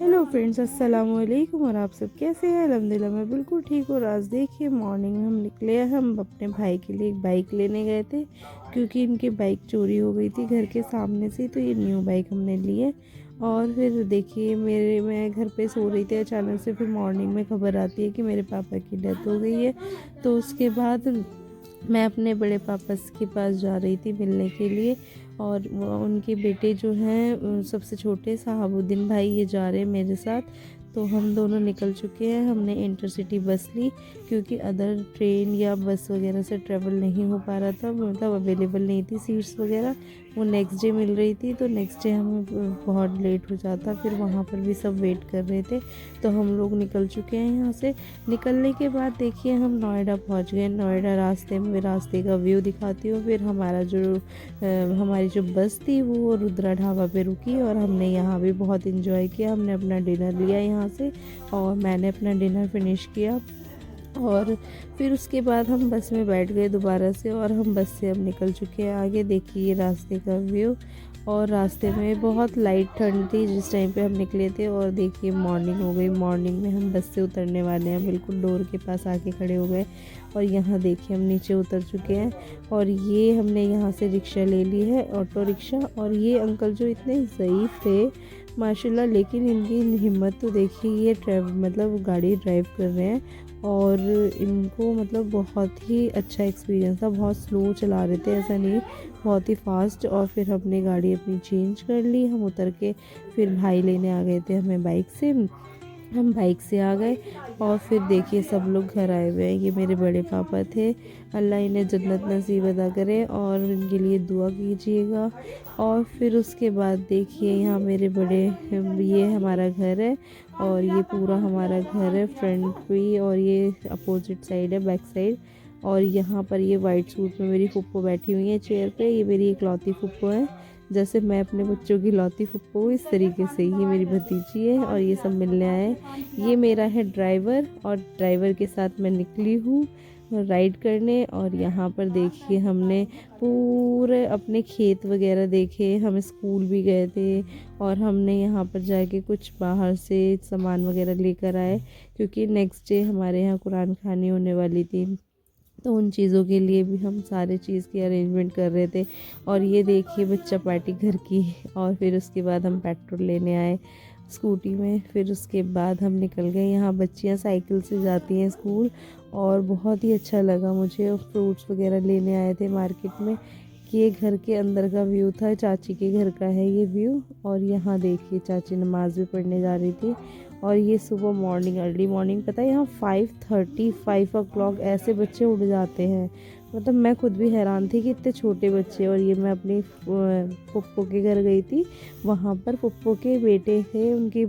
Hello friends, अस्सलाम वालेकुम। और आप सब कैसे हैं? अल्हम्दुलिल्लाह मैं बिल्कुल ठीक हूँ। और आज देखिए मॉर्निंग में हम निकले हैं। हम अपने भाई के लिए एक बाइक लेने गए थे क्योंकि इनकी बाइक चोरी हो गई थी घर के सामने से, तो ये न्यू बाइक हमने ली है। और फिर देखिए मैं घर पे सो रही थी, अचानक से फिर मॉर्निंग में खबर आती है कि मेरे पापा की डेथ हो गई है। तो उसके बाद मैं अपने बड़े पापा के पास जा रही थी मिलने के लिए। और उनके बेटे जो हैं सबसे छोटे सहाबुद्दीन भाई, ये जा रहे हैं मेरे साथ। तो हम दोनों निकल चुके हैं। हमने इंटरसिटी बस ली क्योंकि अदर ट्रेन या बस वगैरह से ट्रैवल नहीं हो पा रहा था, मतलब अवेलेबल नहीं थी सीट्स वगैरह। वो नेक्स्ट डे मिल रही थी, तो नेक्स्ट डे हमें बहुत लेट हो जाता, फिर वहाँ पर भी सब वेट कर रहे थे। तो हम लोग निकल चुके हैं यहाँ से। निकलने के बाद देखिए हम नोएडा पहुँच गए। नोएडा रास्ते का व्यू दिखाती हूँ। फिर हमारी जो बस थी वो रुद्रा ढाबा पे रुकी और हमने यहाँ भी बहुत इंजॉय किया। हमने अपना डिनर लिया यहाँ से और मैंने अपना डिनर फिनिश किया। और फिर उसके बाद हम बस में बैठ गए दोबारा से और हम बस से अब निकल चुके हैं आगे। देखिए ये रास्ते का व्यू। और रास्ते में बहुत लाइट ठंड थी जिस टाइम पे हम निकले थे। और देखिए मॉर्निंग हो गई। मॉर्निंग में हम बस से उतरने वाले हैं, बिल्कुल डोर के पास आके खड़े हो गए। और यहाँ देखिए हम नीचे उतर चुके हैं। और ये हमने यहाँ से रिक्शा ले ली है, ऑटो रिक्शा। और ये अंकल जो इतने ज़ईफ़ थे माशाल्लाह, लेकिन इनकी हिम्मत तो देखिए, ये मतलब गाड़ी ड्राइव कर रहे हैं। और इनको मतलब बहुत ही अच्छा एक्सपीरियंस था। बहुत स्लो चला रहे थे, ऐसा नहीं, बहुत ही फास्ट। और फिर हमने गाड़ी अपनी चेंज कर ली। हम उतर के फिर भाई लेने आ गए थे हमें बाइक से। हम बाइक से आ गए और फिर देखिए सब लोग घर आए हुए हैं। ये मेरे बड़े पापा थे, अल्लाह इन्हें जन्नत नसीब अदा करे और इनके लिए दुआ कीजिएगा। और फिर उसके बाद देखिए यहाँ मेरे बड़े, ये हमारा घर है और ये पूरा हमारा घर है, फ्रंट भी। और ये अपोजिट साइड है, बैक साइड। और यहाँ पर ये वाइट सूट में मेरी फुप्पो बैठी हुई है चेयर पे। ये मेरी इकलौती फुप्पो है। जैसे मैं अपने बच्चों की लौती फुप्पो हूँ, इस तरीके से ये मेरी भतीजी है। और ये सब मिलने आए। ये मेरा है ड्राइवर और ड्राइवर के साथ मैं निकली हूँ राइड करने। और यहाँ पर देखिए हमने पूरे अपने खेत वगैरह देखे। हम स्कूल भी गए थे और हमने यहाँ पर जाके कुछ बाहर से सामान वगैरह लेकर आए क्योंकि नेक्स्ट डे हमारे यहाँ कुरान खानी होने वाली थी। तो उन चीज़ों के लिए भी हम सारे चीज़ की अरेंजमेंट कर रहे थे। और ये देखिए बच्चा पार्टी घर की। और फिर उसके बाद हम पेट्रोल लेने आए स्कूटी में। फिर उसके बाद हम निकल गए। यहाँ बच्चियाँ साइकिल से जाती हैं स्कूल और बहुत ही अच्छा लगा मुझे। और फ्रूट्स वगैरह लेने आए थे मार्केट में। कि ये घर के अंदर का व्यू था, चाची के घर का है ये व्यू। और यहाँ देखिए चाची नमाज़ भी पढ़ने जा रही थी। और ये सुबह मॉर्निंग, अर्ली मॉर्निंग, पता है यहाँ 5:30 5 o'clock ऐसे बच्चे उठ जाते हैं। मतलब मैं खुद भी हैरान थी कि इतने छोटे बच्चे। और ये मैं अपनी पप्पो के घर गई थी। वहाँ पर पप्पो के बेटे थे, उनकी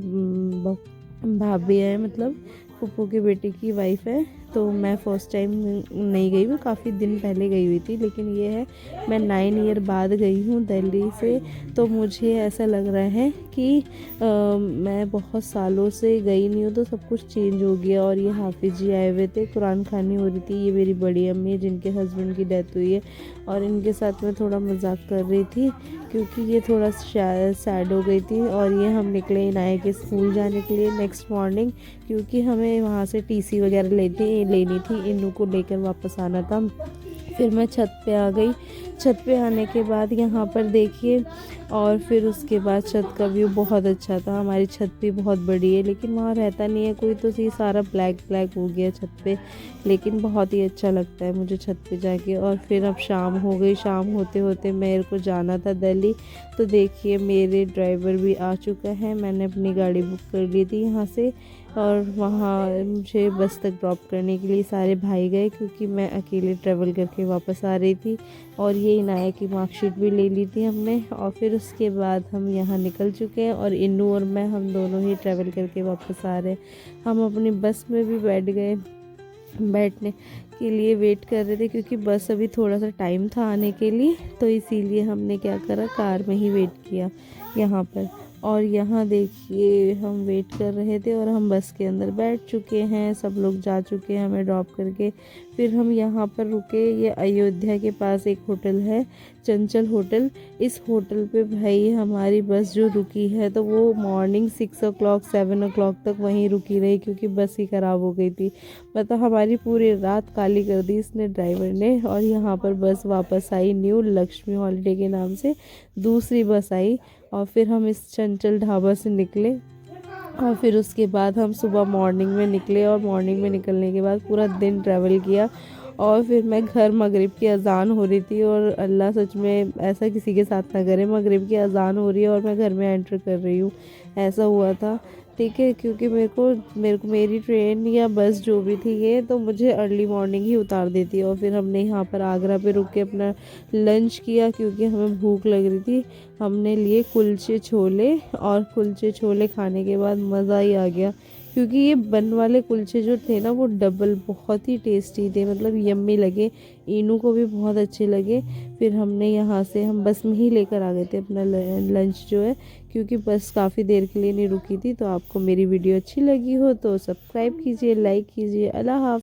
भाभी है, मतलब पप्पो के बेटे की वाइफ है। तो मैं फ़र्स्ट टाइम नहीं गई, मैं काफ़ी दिन पहले गई हुई थी। लेकिन ये है मैं 9 ईयर बाद गई हूँ दिल्ली से। तो मुझे ऐसा लग रहा है कि मैं बहुत सालों से गई नहीं हूँ, तो सब कुछ चेंज हो गया। और ये हाफिज़ जी आए हुए थे, कुरान खानी हो रही थी। ये मेरी बड़ी अम्मी है जिनके हस्बैंड की डेथ हुई है। और इनके साथ मैं थोड़ा मजाक कर रही थी क्योंकि ये थोड़ा सैड हो गई थी। और ये हम निकले इनाया के स्कूल जाने के लिए नेक्स्ट मॉर्निंग, क्योंकि हमें वहाँ से टीसी वगैरह लेनी थी, इन्नू को लेकर वापस आना था। फिर मैं छत पे आ गई। छत पे आने के बाद यहाँ पर देखिए, और फिर उसके बाद छत का व्यू बहुत अच्छा था। हमारी छत भी बहुत बड़ी है लेकिन वहाँ रहता नहीं है कोई, तो ये सारा ब्लैक ब्लैक हो गया छत पे। लेकिन बहुत ही अच्छा लगता है मुझे छत पे जाके। और फिर अब शाम हो गई। शाम होते होते मेरे को जाना था दिल्ली। तो देखिए मेरे ड्राइवर भी आ चुका है। मैंने अपनी गाड़ी बुक कर ली थी यहाँ से। और वहाँ मुझे बस तक ड्रॉप करने के लिए सारे भाई गए क्योंकि मैं अकेले ट्रैवल करके वापस आ रही थी। और ये इनाया की मार्कशीट भी ले ली थी हमने। और फिर उसके बाद हम यहाँ निकल चुके हैं और इन्नू और मैं, हम दोनों ही ट्रैवल करके वापस आ रहे हैं। हम अपनी बस में भी बैठ गए, बैठने के लिए वेट कर रहे थे क्योंकि बस अभी थोड़ा सा टाइम था आने के लिए। तो इसीलिए हमने क्या करा, कार में ही वेट किया यहाँ पर। और यहाँ देखिए हम वेट कर रहे थे और हम बस के अंदर बैठ चुके हैं, सब लोग जा चुके हैं हमें ड्रॉप करके। फिर हम यहाँ पर रुके, ये अयोध्या के पास एक होटल है, चंचल होटल। इस होटल पे भाई हमारी बस जो रुकी है तो वो मॉर्निंग 6 o'clock 7 o'clock तक वहीं रुकी रही, क्योंकि बस ही ख़राब हो गई थी। मतलब हमारी पूरी रात काली कर दी इसने, ड्राइवर ने। और यहाँ पर बस वापस आई, न्यू लक्ष्मी हॉलीडे के नाम से दूसरी बस आई। और फिर हम इस चंचल ढाबा से निकले और फिर उसके बाद हम सुबह मॉर्निंग में निकले, और मॉर्निंग में निकलने के बाद पूरा दिन ट्रैवल किया। और फिर मैं घर, मगरिब की अज़ान हो रही थी, और अल्लाह सच में ऐसा किसी के साथ ना करे, मगरिब की अज़ान हो रही है और मैं घर में एंटर कर रही हूँ, ऐसा हुआ था। ठीक है, क्योंकि मेरी ट्रेन या बस जो भी थी ये तो मुझे अर्ली मॉर्निंग ही उतार देती है। और फिर हमने यहाँ पर आगरा पे रुक के अपना लंच किया, क्योंकि हमें भूख लग रही थी। हमने लिए कुलचे छोले, और कुलचे छोले खाने के बाद मज़ा ही आ गया, क्योंकि ये बन वाले कुलचे जो थे ना वो डबल बहुत ही टेस्टी थे, मतलब यम्मी लगे। इनू को भी बहुत अच्छे लगे। फिर हमने यहाँ से, हम बस में ही लेकर आ गए थे अपना लंच जो है, क्योंकि बस काफ़ी देर के लिए नहीं रुकी थी। तो आपको मेरी वीडियो अच्छी लगी हो तो सब्सक्राइब कीजिए, लाइक कीजिए। अल्लाह हाफ़िज़।